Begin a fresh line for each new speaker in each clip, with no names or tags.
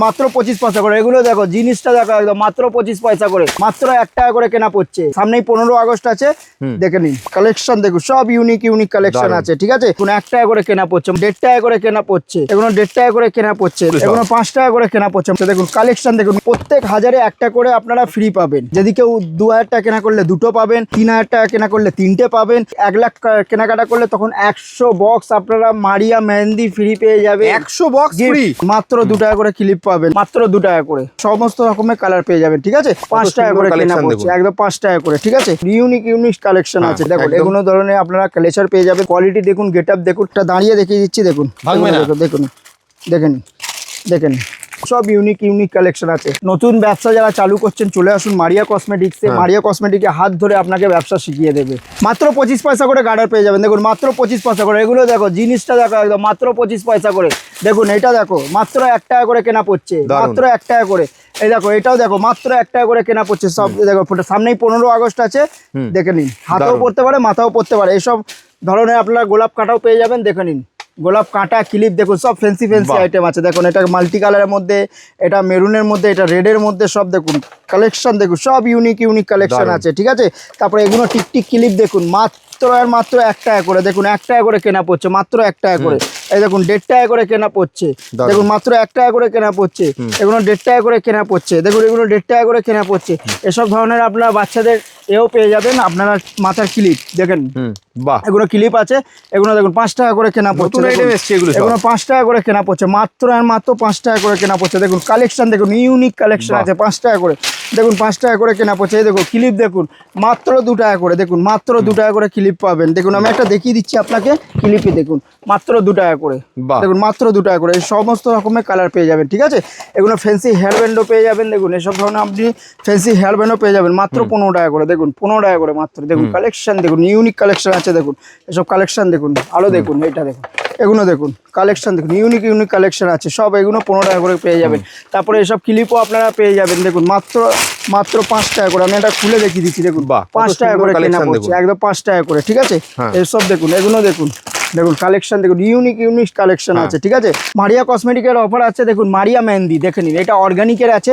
মাত্র 25 পয়সা করে। এগুলো দেখো, জিনিসটা দেখো একদম মাত্র 25 পয়সা করে, মাত্র 1 টাকা করে কেনা পড়ছে। সামনেই 15 আগস্ট আছে, দেখে নিন কালেকশন দেখুন, সব ইউনিক কালেকশন আছে, ঠিক আছে। কোনো 1 টাকা করে কেনা পড়ছে, 1.5 টাকা করে কেনা পড়ছে, এগুলো 1.5 টাকা করে কেনা পড়ছে, এগুলো 5 টাকা করে কেনা পড়ছে। দেখুন কালেকশন দেখুন, প্রত্যেক হাজারে 1টা করে আপনারা ফ্রি পাবেন। যদি কেউ 2000 টাকা কেনা করলে 2টো পাবেন, 3000 টাকা কেনা করলে 3টে পাবেন, 1 লাখ কেনাকাটা করলে তখন 100 বক্স আপনারা মারিয়া মেহেন্দি ফ্রি পেয়ে যাবে।
100 বক্স ফ্রি,
মাত্র 2 টাকা করে ক্লিপ পাবেন, মাত্র 2 টাকা করে সমস্ত রকমের কালার পেয়ে যাবেন, ঠিক আছে। 5 টাকা করে কেনা পড়ছে, একদম 5 টাকা করে, ঠিক আছে। ইউনিক কালেকশন আছে, দেখুন এগুলো ধরনের আপনারা কালেচার পেয়ে যাবেন। কোয়ালিটি দেখুন, গেট আপ দেখুন, দাঁড়িয়ে দেখিয়ে দিচ্ছি, দেখুন দেখুন দেখেন দেখেন, সব ইউনিক কালেকশন আছে। নতুন ব্যবসা যারা চালু করছেন চলে আসুন মারিয়া কসমেটিক্সে। মারিয়া কসমেটিকে হাত ধরে আপনাকে ব্যবসা শিখিয়ে দেবে। মাত্র 25 পয়সা করে গার্ডার পেয়ে যাবেন, দেখুন মাত্র 25 পয়সা করে। এগুলো দেখো, জিনিসটা দেখো একদম মাত্র 25 পয়সা করে। দেখুন এটা দেখো, মাত্র 1 টাকা করে কেনা পড়ছে, মাত্র 1 টাকা করে। এই দেখো, এটাও দেখো মাত্র 1 টাকা করে কেনা পড়ছে। সব দেখো, সামনেই 15 আগস্ট আছে, দেখে নিন। হাতেও পড়তে পারে, মাথাও পড়তে পারে। এইসব ধরনের আপনারা গোলাপ কাঁটাও পেয়ে যাবেন, দেখে নিন। গোলাপ কাঁটা, ক্লিপ দেখুন, সব ফ্যান্সি আইটেম আছে। দেখুন এটা মাল্টি কালারের মধ্যে, এটা মেরুনের মধ্যে, এটা রেডের মধ্যে, সব দেখুন কালেকশন দেখুন, সব ইউনিক কালেকশন আছে, ঠিক আছে। তারপরে এগুলো টিকটিক ক্লিপ দেখুন, মাত্র 1 টাকা করে। দেখুন 1 টাকা করে কেনা পড়ছে, মাত্র 1 টাকা করে। এই দেখুন 1.5 টাকা করে কেনা পড়ছে, দেখুন মাত্র 1 টাকা করে কেনা পড়ছে, এগুলো 1.5 টাকা করে কেনা পড়ছে, দেখুন এগুলো 1.5 টাকা করে কেনা পড়ছে। এসব ধরনের আপনারা বাচ্চাদের এও পেয়ে যাবেন, আপনারা মাথার ক্লিপ দেখেন, এগুলো ক্লিপ আছে, এগুলো দেখুন 5 টাকা করে কেনা পড়ছে, এগুলো 5 টাকা করে কেনা পড়ছে, মাত্র 5 টাকা করে কেনা পড়ছে। দেখুন কালেকশন দেখুন, ইউনিক কালেকশন আছে, 5 টাকা করে। দেখুন 5 টাকা করে কেনা পড়ছে। এই দেখুন ক্লিপ দেখুন, মাত্র 2 টাকা করে। দেখুন মাত্র 2 টাকা করে ক্লিপ পাবেন। দেখুন আমি একটা দেখিয়ে দিচ্ছি আপনাকে, ক্লিপে দেখুন মাত্র 2 টাকা করে। দেখুন মাত্র 2 টাকা করে, এই সমস্ত রকমের কালার পেয়ে যাবেন, ঠিক আছে। এগুলো ফ্যান্সি হেয়ার ব্যান্ডও পেয়ে যাবেন। দেখুন এসব ধরনের আপনি ফ্যান্সি হেয়ার ব্যান্ডও পেয়ে যাবেন, মাত্র 15 টাকা করে। দেখুন 15 টাকা করে মাত্র। দেখুন কালেকশন দেখুন, ইউনিক কালেকশন আছে, দেখুন এসব কালেকশন দেখুন। আরও দেখুন, এটা দেখুন, এগুলো দেখুন কালেকশন দেখুন, ইউনিক কালেকশন আছে, সব এগুলো 15 টাকা করে পেয়ে যাবেন। তারপরে এসব ক্লিপও আপনারা পেয়ে যাবেন, দেখুন মাত্র 5 টাকা করে। আমি এটা খুলে দেখিয়ে দিচ্ছি, দেখুন 5 টাকা করে কেনা পড়ছে, একদম 5 টাকা করে, ঠিক আছে। এসব দেখুন, এগুলো দেখুন, দেখুন কালেকশন দেখুন, ইউনিক কালেকশন আছে, ঠিক আছে। মারিয়া কসমেটিকের অফার আছে, দেখুন মারিয়া মেহেন্দি দেখে নিন। এটা অর্গানিকের আছে,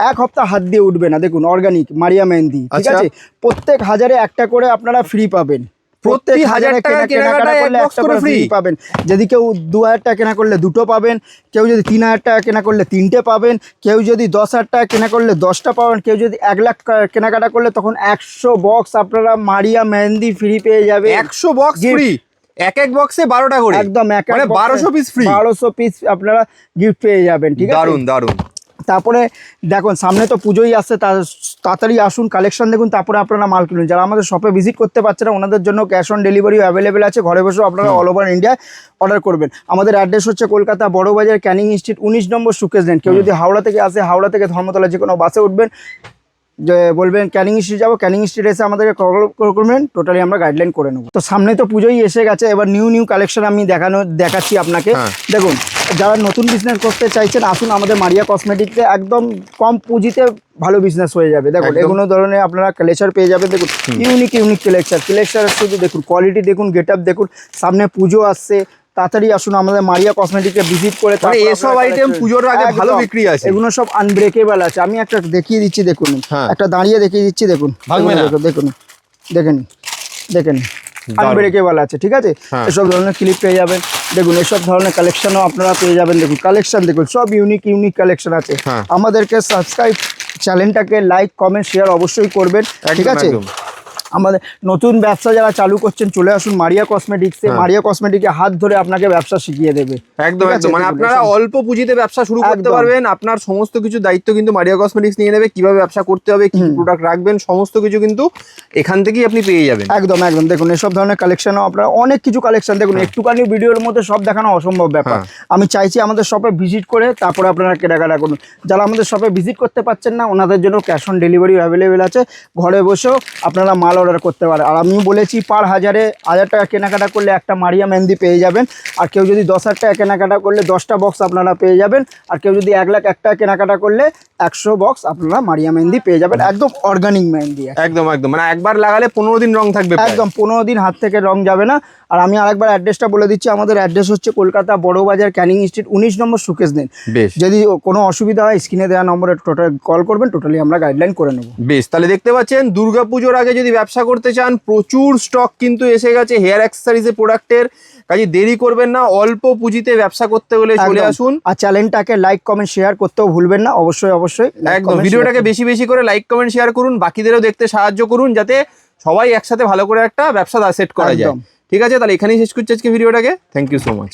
1 সপ্তাহ হাত দিয়ে উঠবে না। দেখুন অর্গানিক মারিয়া মেহেন্দি, ঠিক আছে। প্রত্যেক হাজারে 1টা করে আপনারা ফ্রি পাবেন। প্রত্যেক 1000 টাকা কেনাকাটা করলে 1টা করে ফ্রি পাবেন। যদি কেউ 2000 টাকা কেনা করলে 2টো পাবেন, কেউ যদি 3000 টাকা কেনা করলে 3টে পাবেন, কেউ যদি 10,000 টাকা কেনা করলে 10টা পাবেন, কেউ যদি 1 লাখ কেনাকাটা করলে তখন 100 বক্স আপনারা মারিয়া মেহেন্দি ফ্রি পেয়ে যাবে।
100 বক্স ফ্রি, এক বক্সে 12টা করে,
একদম
মানে 1200 পিস ফ্রি,
1200 পিস আপনারা গিফট পেয়ে যাবেন, ঠিক আছে।
দারুন দারুন।
তারপরে দেখুন সামনে তো পুজোই আসছে, তাড়াতাড়ি আসুন, কালেকশন দেখুন, তারপরে আপনারা মাল কিনুন। যারা আমাদের শপে ভিজিট করতে পারছে না ওনাদের জন্য ক্যাশ অন ডেলিভারিও অ্যাভেলেবেল আছে। ঘরে বসেও আপনারা অল ওভার ইন্ডিয়ায় অর্ডার করবেন। আমাদের অ্যাড্রেস হচ্ছে কলকাতা বড়বাজার, ক্যানিং স্ট্রিট, 19 নম্বর সুকেশ লেন। কেউ যদি হাওড়া থেকে আসে, হাওড়া থেকে ধর্মতলা যে কোনো বাসে উঠবেন, যে বলবেন ক্যানিং স্ট্রিট যাবো, ক্যানিং স্ট্রিট এসে আমাদেরকে কল করবেন, টোটালি আমরা গাইডলাইন করে নেবো। তো সামনে তো পুজোই এসে গেছে, এবার নিউ কালেকশন আমি দেখাচ্ছি আপনাকে। দেখুন যারা নতুন বিজনেস করতে চাইছেন আসুন আমাদের মারিয়া কসমেটিক্সে, একদম কম পুঁজিতে ভালো বিজনেস হয়ে যাবে। দেখুন এগুলো ধরনের আপনারা কালেকশন পেয়ে যাবেন। দেখুন ইউনিক কালেকশন শুধু দেখুন, কোয়ালিটি দেখুন, গেট আপ দেখুন। সামনে পুজো আসছে, তাড়াতাড়ি আসুন আমাদের মারিয়া কসমেটিকে ভিজিট করে।
এসব আইটেম পুজোর আগে ভালো বিক্রি আছে,
এগুলো সব আনব্রেকেবল আছে। আমি একটা দেখিয়ে দিচ্ছি, দেখুন একটা দাঁড়িয়ে দেখিয়ে দিচ্ছি, দেখুন দেখুন দেখেন আনব্রেকেবল আছে, ঠিক আছে। এসব ধরনের ক্লিপ পেয়ে যাবেন। দেখুন এসব ধরনের কালেকশনও আপনারা পেয়ে যাবেন। দেখুন কালেকশন দেখুন, সব ইউনিক কালেকশন আছে। আমাদেরকে সাবস্ক্রাইব, চ্যানেলটাকে লাইক কমেন্ট শেয়ার অবশ্যই করবেন, ঠিক আছে। আমাদের নতুন ব্যবসা যারা চালু করছেন চলে আসুন মারিয়া কসমেটিক্সে। মারিয়া কসমেটিকে হাত ধরে আপনাকে ব্যবসা শিখিয়ে দেবে,
একদম একদম। মানে আপনারা অল্প পুঁজিতে ব্যবসা শুরু করতে পারবেন। আপনার সমস্ত কিছু দায়িত্ব কিন্তু মারিয়া কসমেটিক্স নিয়ে নেবে। কিভাবে ব্যবসা করতে হবে, কি প্রোডাক্ট রাখবেন, সমস্ত কিছু কিন্তু এখান থেকেই আপনি পেয়ে যাবেন।
একদম একদম। দেখুন এসব ধরনের কালেকশনও আপনারা অনেক কিছু কালেকশন, দেখুন একটুখানি ভিডিওর মধ্যে সব দেখানো অসম্ভব ব্যাপার। আমি চাইছি আমাদের শপে ভিজিট করে তারপরে আপনারা কেনাকাটা করুন। যারা আমাদের শপে ভিজিট করতে পারছেন না ওনাদের জন্য ক্যাশ অন ডেলিভারি অ্যাভেলেবেল আছে। ঘরে বসেও আপনারা মাল অর্ডার করতে পারেন। আর আমি বলেছি পার 1000 টাকা কেনাকাটা করলে একটা মারিয়া মেহেন্দি পেয়ে যাবেন। আর কেউ যদি 10,000 টাকা কেনাকাটা করলে 10টা বক্স আপনারা পেয়ে যাবেন। আর কেউ যদি 1 লাখ 1 টাকা কেনাকাটা করলে 100 বক্স আপনারা মারিয়া মেহেন্দি পেয়ে যাবেন। একদম অর্গানিক মেহেন্দি,
একদম একদম। মানে একবার লাগালে 15 দিন রং থাকবে,
একদম 15 দিন হাত থেকে রং যাবে না। আর আমি আরেকবার অ্যাড্রেসটা বলে দিচ্ছি, আমাদের অ্যাড্রেস হচ্ছে কলকাতা বড়বাজার ক্যানিং স্ট্রিট 19 নম্বর সুকেশ দিন।
বেশ,
যদি কোনো অসুবিধা হয় স্ক্রিনে দেওয়া নম্বরে টোটাল কল করবেন, টোটালি আমরা গাইডলাইন করে নেবো।
বেশ, তাহলে দেখতে পাচ্ছেন দুর্গাপুজোর আগে যদি ব্যবসা করতে চান প্রচুর স্টক কিন্তু এসে গেছে হেয়ার অ্যাক্সেসরিজের প্রোডাক্টের, কাজে দেরি করবেন না, অল্প পুঁজিতে ব্যবসা করতে হলে চলে
একদম।
আসুন।
আর চ্যানেলটাকে লাইক কমেন্ট শেয়ার করতেও ভুলবেন না, অবশ্যই অবশ্যই like,
একদম,
comment,
ভিডিওটাকে
share
বেশি বেশি করে লাইক কমেন্ট শেয়ার করুন, বাকিদেরও দেখতে সাহায্য করুন, যাতে সবাই একসাথে ভালো করে একটা ব্যবসা সেট করা যায়।
একদম।
ঠিক আছে, তাহলে এখানেই শেষ করছি আজকে ভিডিওটাকে। Thank you so much.